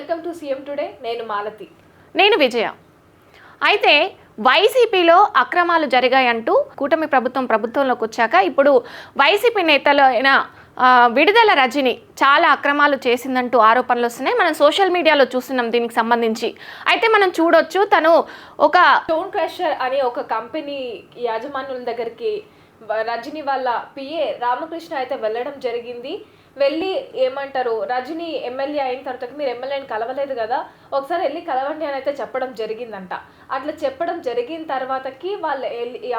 Welcome to CM today. నేను మాలతి. నేను విజయ. అయితే వైసీపీలో అక్రమాలు జరిగాయంటూ కూటమి ప్రభుత్వంలోకి వచ్చాక ఇప్పుడు వైసీపీ నేతలైన విడుదల రజని చాలా అక్రమాలు చేసిందంటూ ఆరోపణలు వస్తున్నాయి. మనం సోషల్ మీడియాలో చూస్తున్నాం దీనికి సంబంధించి. అయితే మనం చూడొచ్చు, తను ఒక స్టోన్ క్రషర్ అనే ఒక కంపెనీ యాజమాన్యుల దగ్గరికి రజని వాళ్ళ పిఏ రామకృష్ణ అయితే వెళ్ళడం జరిగింది. వెళ్ళి ఏమంటారు, రజని ఎమ్మెల్యే అయిన తర్వాత మీరు ఎమ్మెల్యేని కలవలేదు కదా, ఒకసారి వెళ్ళి కలవండి అని అయితే చెప్పడం జరిగిందంట. అట్లా చెప్పడం జరిగిన తర్వాతకి వాళ్ళు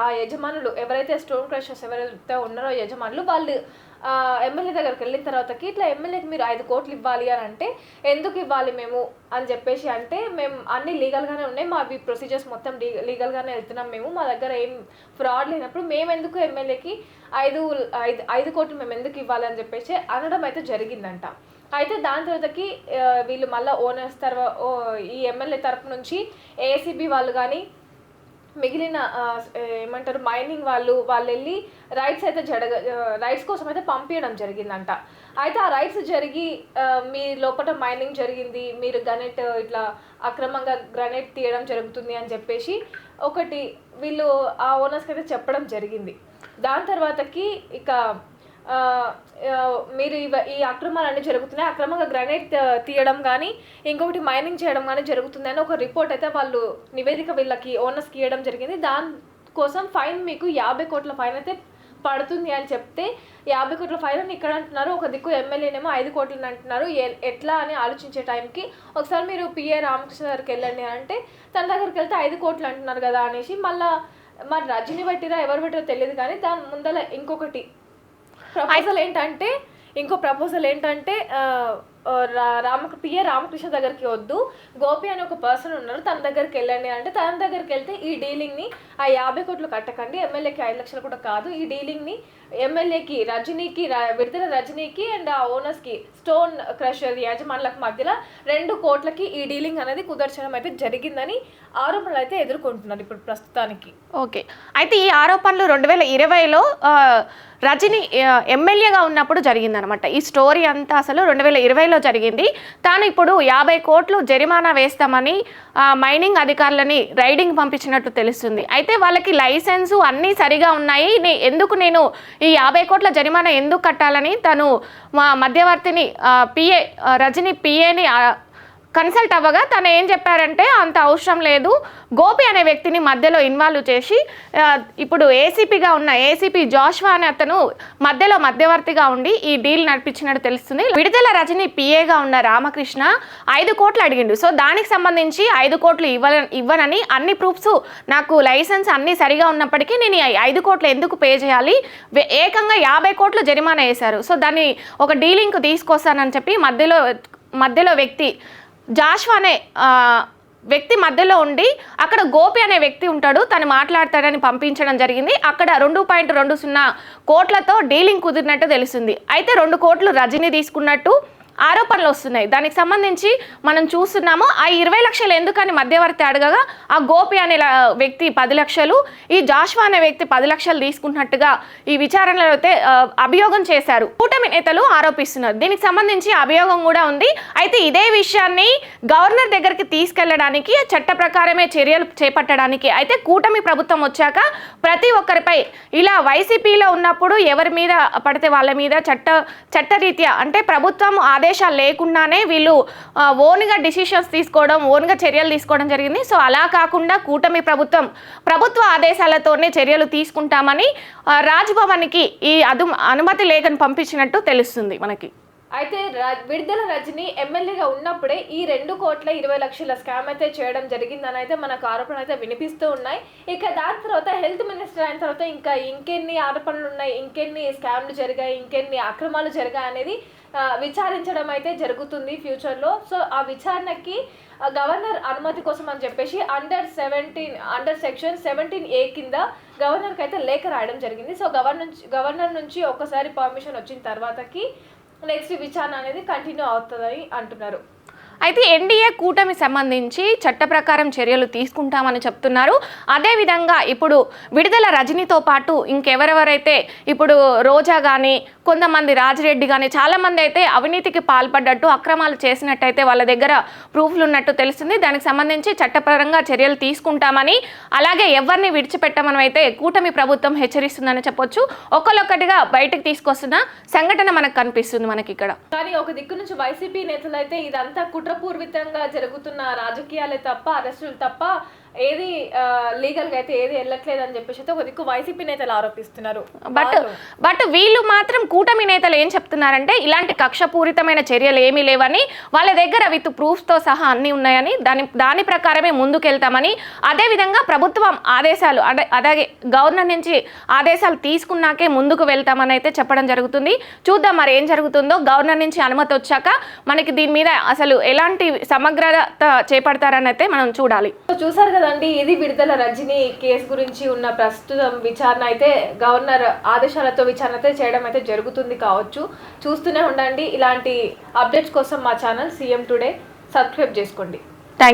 ఆ యజమానులు ఎవరైతే స్టోన్ క్రషర్స్ ఎవరైతే ఉన్నారో యజమానులు వాళ్ళు ఎమ్మెల్యే దగ్గరికి వెళ్ళిన తర్వాతకి ఇట్లా ఎమ్మెల్యేకి మీరు 5 కోట్లు ఇవ్వాలి అని అంటే, ఎందుకు ఇవ్వాలి మేము అని చెప్పేసి అంటే, మేము అన్ని లీగల్గానే ఉన్నాయి, మా ప్రొసీజర్స్ మొత్తం లీగల్గానే వెళ్తున్నాం, మా దగ్గర ఏం ఫ్రాడ్ లేనప్పుడు మేము ఎందుకు ఎమ్మెల్యేకి 5 కోట్లు మేము ఎందుకు ఇవ్వాలి అని చెప్పేసి అనడం అయితే జరిగిందంట. అయితే దాని తర్వాతకి వీళ్ళు మళ్ళీ ఓనర్స్ ఈ ఎమ్మెల్యే తరపు నుంచి ఏసీబీ వాళ్ళు కానీ మిగిలిన ఏమంటారు మైనింగ్ వాళ్ళు వెళ్ళి రైట్స్ కోసం అయితే పంపించడం జరిగిందంట. అయితే ఆ రైట్స్ జరిగి మీ లోపల మైనింగ్ జరిగింది, మీరు గ్రానైట్ ఇట్లా అక్రమంగా గ్రానైట్ తీయడం జరుగుతుంది అని చెప్పేసి ఒకటి వీళ్ళు ఆ ఓనర్స్కి అయితే చెప్పడం జరిగింది. దాని తర్వాతకి ఇక మీరు ఈ అక్రమాలన్నీ జరుగుతున్నాయి, అక్రమంగా గ్రానైట్ తీయడం కానీ ఇంకొకటి మైనింగ్ చేయడం కానీ జరుగుతుంది అని ఒక రిపోర్ట్ అయితే వాళ్ళు నివేదిక వీళ్ళకి ఓనర్స్కి ఇవ్వడం జరిగింది. దానికోసం ఫైన్ మీకు 50 కోట్ల ఫైన్ అయితే పడుతుంది అని చెప్తే, 50 కోట్ల ఫైన్ అని ఇక్కడ అంటున్నారు, ఒక దిక్కు ఎమ్మెల్యేనేమో 5 కోట్లని అంటున్నారు. ఎట్లా అని ఆలోచించే టైంకి ఒకసారి మీరు పిఏ రామకృష్ణ దగ్గరికి వెళ్ళండి అంటే, తన దగ్గరికి వెళ్తే 5 కోట్లు అంటున్నారు కదా అనేసి మళ్ళీ మరి రజని పెట్టిరా ఎవరు పెట్టిరో తెలియదు కానీ దాని ముందర ఇంకో ప్రపోజల్ ఏంటంటే పిఏ రామకృష్ణ దగ్గరికి వద్దు, గోపి అని ఒక పర్సన్ ఉన్నారు తన దగ్గరికి వెళ్ళండి అంటే, తన దగ్గరికి వెళ్తే ఈ డీలింగ్ని ఆ 50 కోట్లు కట్టకండి, ఎమ్మెల్యేకి 5 లక్షలు కూడా కాదు, ఈ డీలింగ్ని ఎమ్మెల్యేకి విడుదల రజనీకి అండ్ ఆ ఓనర్స్కి స్టోన్ క్రషర్ యాజమాన్లకు మధ్యలో 2 కోట్లకి ఈ డీలింగ్ అనేది కుదర్చడం అయితే జరిగిందని ఆరోపణలు అయితే ఎదుర్కొంటున్నారు ఇప్పుడు ప్రస్తుతానికి. ఓకే, అయితే ఈ ఆరోపణలు 2020లో రజని ఎమ్మెల్యేగా ఉన్నప్పుడు జరిగిందనమాట. ఈ స్టోరీ అంతా అసలు 2020లో జరిగింది. తాను ఇప్పుడు 50 కోట్లు జరిమానా వేస్తామని మైనింగ్ అధికారులని రైడింగ్ పంపించినట్టు తెలుస్తుంది. అయితే వాళ్ళకి లైసెన్సు అన్నీ సరిగా ఉన్నాయి, ఎందుకు నేను ఈ 50 కోట్ల జరిమానా ఎందుకు కట్టాలని తను మా మధ్యవర్తిని రజని పిఏని కన్సల్ట్ అవ్వగా తను ఏం చెప్పారంటే, అంత అవసరం లేదు, గోపి అనే వ్యక్తిని మధ్యలో ఇన్వాల్వ్ చేసి ఇప్పుడు ఏసీపీగా ఉన్న ఏసీపీ జాషువా అనే అతను మధ్యవర్తిగా ఉండి ఈ డీల్ నడిపించినట్టు తెలుస్తుంది. విడుదల రజని పిఏగా ఉన్న రామకృష్ణ 5 కోట్లు అడిగిండు. సో దానికి సంబంధించి 5 కోట్లు ఇవ్వనని అన్ని ప్రూఫ్స్, నాకు లైసెన్స్ అన్నీ సరిగా ఉన్నప్పటికీ నేను 5 కోట్లు ఎందుకు పే చేయాలి, ఏకంగా 50 కోట్లు జరిమానా వేశారు. సో దాన్ని ఒక డీలింగ్కు తీసుకొస్తానని చెప్పి మధ్యలో వ్యక్తి జాషువా అనే వ్యక్తి మధ్యలో ఉండి అక్కడ గోపి అనే వ్యక్తి ఉంటాడు, తను మాట్లాడతాడని పంపించడం జరిగింది. అక్కడ 2.20 కోట్లతో డీలింగ్ కుదిరినట్టు తెలుస్తుంది. అయితే 2 కోట్లు రజని తీసుకున్నట్టు ఆరోపణలు వస్తున్నాయి. దానికి సంబంధించి మనం చూస్తున్నాము, ఆ 20 లక్షలు ఎందుకని మధ్యవర్తి అడగగా ఆ గోపి అనే వ్యక్తి 10 లక్షలు, ఈ జాషువా అనే వ్యక్తి 10 లక్షలు తీసుకున్నట్టుగా ఈ విచారణలో అయితే అభియోగం చేశారు. కూటమి నేతలు ఆరోపిస్తున్నారు. దీనికి సంబంధించి అభియోగం కూడా ఉంది. అయితే ఇదే విషయాన్ని గవర్నర్ దగ్గరికి తీసుకెళ్లడానికి, చట్ట ప్రకారమే చర్యలు చేపట్టడానికి అయితే కూటమి ప్రభుత్వం వచ్చాక ప్రతి ఒక్కరిపై ఇలా వైసీపీలో ఉన్నప్పుడు ఎవరి మీద పడితే వాళ్ళ మీద చట్టరీత్యా అంటే ప్రభుత్వం ఆదేశాలు లేకుండానే వీళ్ళు ఓన్గా డిసిషన్స్ తీసుకోవడం, ఓన్గా చర్యలు తీసుకోవడం జరిగింది. సో అలా కాకుండా కూటమి ప్రభుత్వ ఆదేశాలతోనే చర్యలు తీసుకుంటామని రాజ్భవన్కి ఈ అనుమతి లేఖను పంపించినట్టు తెలుస్తుంది మనకి. అయితే విడుదల రజని ఎమ్మెల్యేగా ఉన్నప్పుడే ఈ 2 కోట్ల 20 లక్షల స్కామ్ అయితే చేయడం జరిగిందని అయితే మనకు ఆరోపణలు అయితే వినిపిస్తూ ఉన్నాయి. ఇక దాని తర్వాత హెల్త్ మినిస్టర్ అయిన తర్వాత ఇంకా ఇంకెన్ని ఆరోపణలు ఉన్నాయి, ఇంకెన్ని స్కామ్లు జరిగాయి, ఇంకెన్ని అక్రమాలు జరిగాయి అనేది విచారించడం అయితే జరుగుతుంది ఫ్యూచర్లో. సో ఆ విచారణకి గవర్నర్ అనుమతి కోసం అని చెప్పేసి అండర్ సెక్షన్ 17A కింద గవర్నర్కి అయితే లేఖ రాయడం జరిగింది. సో గవర్నర్ నుంచి ఒకసారి పర్మిషన్ వచ్చిన తర్వాతకి నెక్స్ట్ విచారణ అనేది కంటిన్యూ అవుతుందని అంటున్నారు. అయితే ఎన్డీఏ కూటమి సంబంధించి చట్ట ప్రకారం చర్యలు తీసుకుంటామని చెప్తున్నారు. అదేవిధంగా ఇప్పుడు విడుదల రజనీతో పాటు ఇంకెవరెవరైతే ఇప్పుడు రోజా కానీ కొంతమంది రాజిరెడ్డి కానీ చాలామంది అయితే అవినీతికి పాల్పడ్డట్టు అక్రమాలు చేసినట్టయితే వాళ్ళ దగ్గర ప్రూఫ్లు ఉన్నట్టు తెలుస్తుంది. దానికి సంబంధించి చట్టపరంగా చర్యలు తీసుకుంటామని, అలాగే ఎవరిని విడిచిపెట్టమని అయితే కూటమి ప్రభుత్వం హెచ్చరిస్తుందని చెప్పొచ్చు. ఒకళ్ళొక్కటిగా బయటకు తీసుకొస్తున్న సంఘటన మనకు కనిపిస్తుంది మనకి ఇక్కడ. కానీ ఒక దిక్కు నుంచి వైసీపీ నేతలు అయితే ఇదంతా కుట్రపూర్వితంగా జరుగుతున్న రాజకీయాలే తప్ప, అరెస్టులు తప్ప ఏది లీగల్గా అయితే ఏది వెళ్ళట్లేదు అని చెప్పేసి అయితే ఒక దిక్కు వైసీపీ నేతలు ఆరోపిస్తున్నారు. బట్ వీళ్ళు మాత్రం కూటమి నేతలు ఏం చెప్తున్నారంటే ఇలాంటి కక్షపూరితమైన చర్యలు ఏమీ లేవని, వాళ్ళ దగ్గర విత్ ప్రూఫ్స్తో సహా అన్నీ ఉన్నాయని, దాని ప్రకారమే ముందుకెళ్తామని, అదేవిధంగా ప్రభుత్వం ఆదేశాలు అలాగే గవర్నర్ నుంచి ఆదేశాలు తీసుకున్నాకే ముందుకు వెళ్తామని అయితే చెప్పడం జరుగుతుంది. చూద్దాం మరి ఏం జరుగుతుందో. గవర్నర్ నుంచి అనుమతి వచ్చాక మనకి దీని మీద అసలు ఎలాంటి సమగ్రత చేపడతారని అయితే మనం చూడాలి. చూసారు కదండి, ఇది విడుదల రజనీ కేసు గురించి ఉన్న ప్రస్తుతం విచారణ అయితే గవర్నర్ ఆదేశాలతో విచారణ అయితే చేయడం అయితే జరుగుతుంది కావచ్చు. చూస్తూనే ఉండండి. ఇలాంటి అప్డేట్స్ కోసం మా ఛానల్ సీఎం టుడే సబ్స్క్రైబ్ చేసుకోండి.